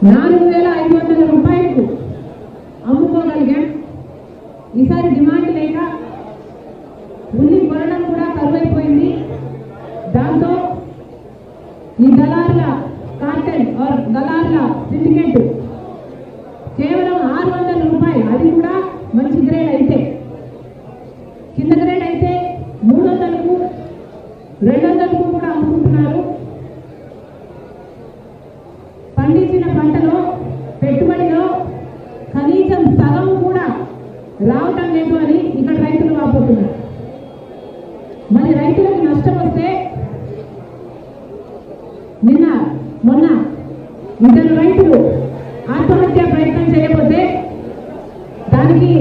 4500 రూపాయలకు అమ్ముకోగలిగాం. ఈసారి డిమాండ్ లేక ఉల్లి కొనడం కూడా కరువైపోయింది. దాంతో ఈ దళారుల కార్టెల్ ఆర్ దళారుల సిండికేట్ కేవలం 600 రూపాయలు, అది కూడా మంచి గ్రేడ్ అయితే, కింద గ్రేడ్ అయితే 300కు 200కు కూడా అమ్ముకుంటున్నారు. పండించిన పంటలో పెట్టుబడిలో కనీసం సగం కూడా రావటం లేదు అని ఇక్కడ రైతులు వాపోతున్నారు. మరి రైతులకు నష్టం వస్తే మొన్న 2 రైతులు ఆత్మహత్య ప్రయత్నం చేయకపోతే దానికి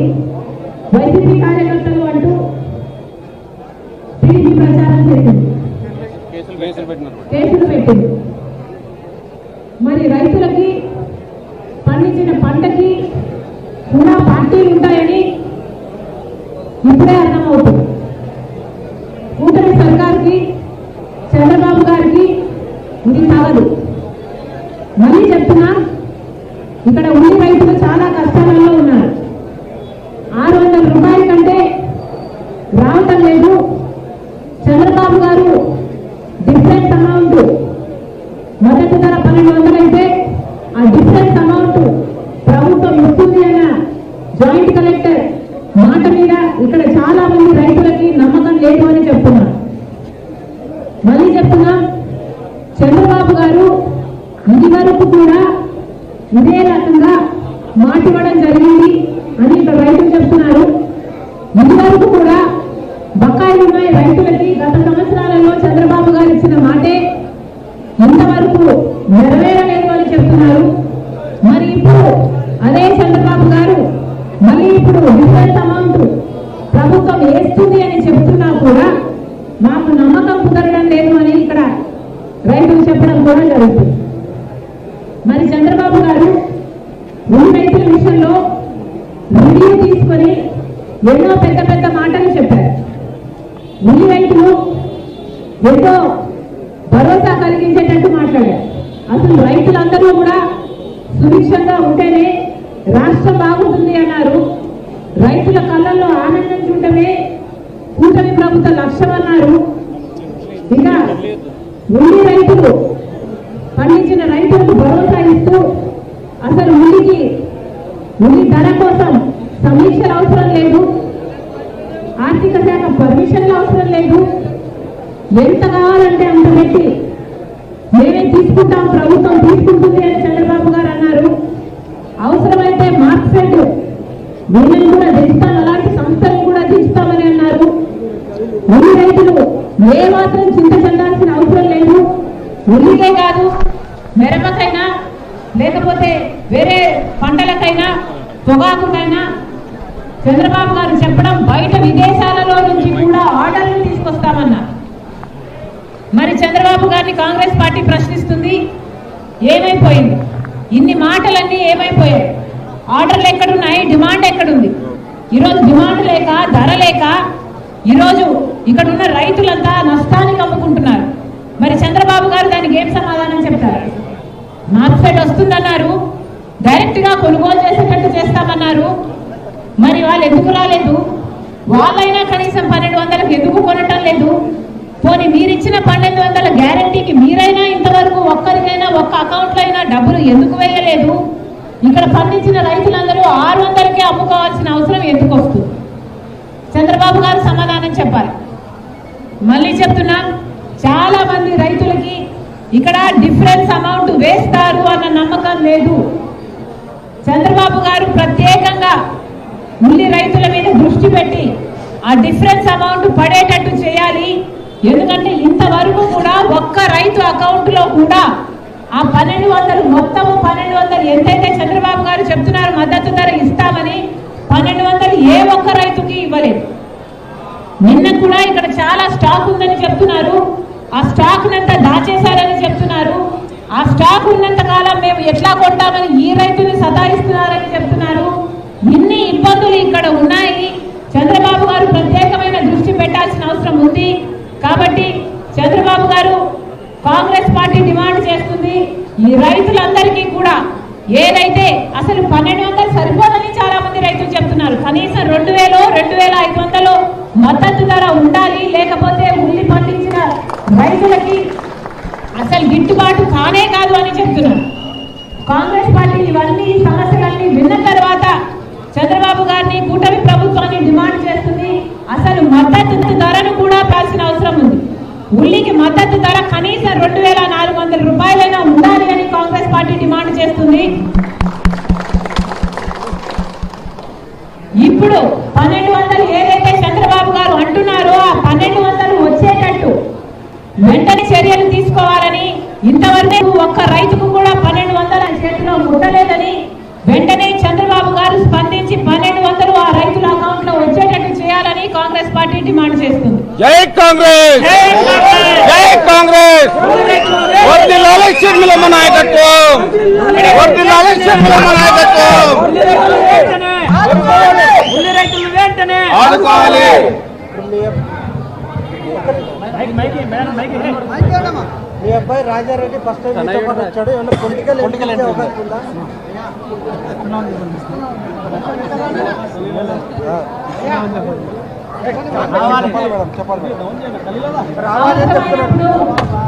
వైసీపీ కార్యకర్తలు అంటూ టీడీపీ ప్రచారం చేసింది, కేసులు పెట్టింది. మరి రైతులకి పండించిన పంటకి కూడా పార్టీలు ఉంటాయని ఇప్పుడే అర్థమవుతుంది. కూటమి సర్కార్కి, చంద్రబాబు గారికి ఇది కాదు. మళ్ళీ చెప్తున్నా, ఇక్కడ ఉల్లి రైతులు చాలా కష్టాలలో ఉన్నారు. 600 రూపాయల కంటే రావటం లేదు. చంద్రబాబు గారు డిఫరెన్స్ అమౌంట్, మొదటి ధర 1200 అయితే ఆ డిఫరెన్స్ అమౌంట్ ప్రభుత్వం ఇస్తుంది అన్న జాయింట్ కలెక్టర్ మాట మీద ఇక్కడ చాలా మంది రైతులకి నమ్మకం లేదు అని చెప్తున్నారు. మళ్ళీ చెప్తున్నా, చంద్రబాబు గారు ఇది వరకు కూడా ఇదే రకంగా మాటివ్వడం జరిగింది అని ఇక్కడ రైతులు చెప్తున్నారు. ఇది వరకు కూడా బకాయిలు ఉన్నాయి రైతులకి. గత సంవత్సరాలలో చంద్రబాబు గారు ఇచ్చిన మాటే ఇంతవరకు నెరవేరలేదు అని చెప్తున్నారు. మరి ఇప్పుడు అదే చంద్రబాబు గారు మళ్ళీ ఇప్పుడు డిఫరెన్స్ అమౌంట్ ప్రభుత్వం వేస్తుంది అని చెప్తున్నా కూడా మాకు నమ్మకం కుదరడం లేదు అని ఇక్కడ రైతులు చెప్పడం కూడా జరుగుతుంది. మరి చంద్రబాబు గారు ఉల్లి రైతుల విషయంలో రివ్యూ తీసుకొని ఎన్నో పెద్ద పెద్ద మాటలు చెప్పారు. ఉల్లి రైతులు ఎంతో భరోసా కలిగించేటట్టు మాట్లాడారు. అసలు రైతులందరూ కూడా సుభిక్షంగా ఉంటేనే రాష్ట్రం బాగుంటుంది అన్నారు. రైతుల కళ్ళల్లో ఆనందం చూడటమే కూటమి ప్రభుత్వ లక్ష్యం అన్నారు. ఇక ఉల్లి రైతులు పండించిన రైతులకు భరోసా ఇస్తూ అసలు ఉల్లి ధర కోసం సమీక్షలు అవసరం లేదు, ఆర్థిక శాఖ పర్మిషన్లు అవసరం లేదు, ఎంత కావాలంటే అంత పెట్టి మేమే తీసుకుంటాం, ప్రభుత్వం తీసుకుంటుంది అని చంద్రబాబు గారు అన్నారు. అవసరమైతే మార్క్సెట్ వీళ్ళని కూడా దించుతాం, అలాంటి సంస్థలను కూడా దించుతామని అన్నారు. ఉల్లి రైతులు ఏ మాత్రం చింత చెందాల్సిన అవసరం లేదు. ఉల్లికే కాదు, మిరపకైనా లేకపోతే వేరే పంటలకైనా పొగాకుకైనా చంద్రబాబు గారు చెప్పడం బయట విదేశాలలో నుంచి కూడా ఆర్డర్లు తీసుకొస్తామన్నారు. మరి చంద్రబాబు గారిని కాంగ్రెస్ పార్టీ ప్రశ్నిస్తుంది, ఏమైపోయింది? ఇన్ని మాటలన్నీ ఏమైపోయాయి? ఆర్డర్లు ఎక్కడున్నాయి? డిమాండ్ ఎక్కడుంది? ఈరోజు డిమాండ్ లేక, ధర లేక ఈరోజు ఇక్కడ ఉన్న రైతులంతా నష్టానికి అమ్ముకుంటున్నారు. మరి చంద్రబాబు గారు దానికి ఏం సమాధానం చెప్తారు? మార్కెట్ వస్తుందన్నారు, డైరెక్ట్ గా కొనుగోలు చేసేటట్టు చేస్తామన్నారు. మరి వాళ్ళు ఎందుకు రాలేదు? వాళ్ళైనా కనీసం 1200కు ఎందుకు కొనటం లేదు? పోనీ మీరిచ్చిన 1200 గ్యారంటీకి మీరైనా ఇంతవరకు ఒక్కరికైనా ఒక్క అకౌంట్లో అయినా డబ్బులు ఎందుకు వేయలేదు? ఇక్కడ పండించిన రైతులందరూ 600కే అమ్ముకోవాల్సిన అవసరం ఎందుకు వస్తుంది? చంద్రబాబు గారు సమాధానం చెప్పాలి. మళ్ళీ చెప్తున్నా, చాలా మంది రైతులకి ఇక్కడ డిఫరెన్స్ అమౌంట్ వేస్తారు అన్న నమ్మకం లేదు. చంద్రబాబు గారు ప్రత్యేకంగా ఉల్లి రైతుల మీద దృష్టి పెట్టి ఆ డిఫరెన్స్ అమౌంట్ పడేటట్టు చేయాలి. ఎందుకంటే ఇంతవరకు కూడా ఒక్క రైతు అకౌంట్లో కూడా ఆ 1200 మొత్తము 1200 ఎంతైతే చంద్రబాబు గారు చెప్తున్నారు మద్దతు ధర ఇస్తామని 1200 ఏ ఒక్క రైతుకి ఇవ్వలేదు. నిన్న కూడా ఇక్కడ చాలా స్టాక్ ఉందని చెప్తున్నారు, ఆ స్టాక్ నంతా దాచేశారని చెప్తున్నారు. ఆ స్టాక్ ఉన్నంత కాలం మేము ఎట్లా కొంటామని ఈ రైతుని సతాయిస్తున్నారని చెప్తున్నారు. ఇన్ని ఇబ్బందులు ఇక్కడ ఉన్నాయి. చంద్రబాబు గారు ప్రత్యేకమైన దృష్టి పెట్టాల్సిన అవసరం ఉంది. కాబట్టి చంద్రబాబు గారు కాంగ్రెస్ పార్టీ డిమాండ్ చేస్తుంది, ఈ రైతులందరికీ కూడా ఏదైతే అసలు 1200 సరిపోదని చాలా మంది రైతులు చెప్తున్నారు. కనీసం 2000 2500 మద్దతు ధర ఉండాలి, లేకపోతే ఉల్లి పండించిన రైతులకి అసలు గిట్టుబాటు కానే కాదు అని చెప్తున్నారు. కాంగ్రెస్ పార్టీ ఇవన్నీ సమస్యలన్నీ విన్న తర్వాత చంద్రబాబు గారిని, కూటమి ప్రభుత్వాన్ని డిమాండ్ చేస్తుంది. అసలు మద్దతు ధరను కూడా పెంచాల్సిన అవసరం ఉంది. ఉల్లికి మద్దతు ధర కనీసం 2400 రూపాయలైనా ఉండాలి అని కాంగ్రెస్ పార్టీ డిమాండ్ చేస్తుంది. ఇప్పుడు 1200 ఏదైతే చంద్రబాబు గారు అంటున్నారో ఆ 1200 వచ్చేటట్టు వెంటనే చర్యలు తీసుకోవాలని, ఇంతవరకు ఒక్క రైతుకు కూడా 1200 చేతిలో ముట్టలేదని వెంటనే చంద్రబాబు గారు స్పందించి 1200 ఆ రైతుల అకౌంట్ లో వచ్చేటట్టు చేయాలని కాంగ్రెస్ పార్టీ డిమాండ్ చేస్తుంది. జై కాంగ్రెస్, జై కాంగ్రెస్. వర్ధిల్లాలి షర్మిలమ్మ నాయకత్వం, వర్ధిల్లాలి షర్మిలమ్మ నాయకత్వం. ఆదుకోవాలి. మీ అబ్బాయి రాజారెడ్డి ఫస్ట్ టైం వచ్చాడు, ఏమన్నా పొలిటికల్ అవకాశం ఉందా?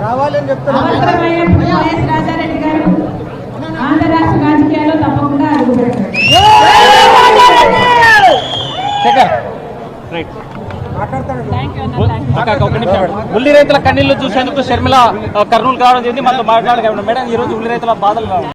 రావాలని చెప్తున్నారు. రాజారెడ్డి గారు ఆంధ్ర రాష్ట్ర రాజకీయాల్లో తప్పకుండా అడుగుపెట్టారు. ఉల్లి రైతుల కన్నీళ్లు చూసేందుకు షర్మిల కర్నూలు రావడం జరిగింది. మనతో మాట్లాడగలను మేడం, ఈ రోజు ఉల్లి రైతుల బాధలు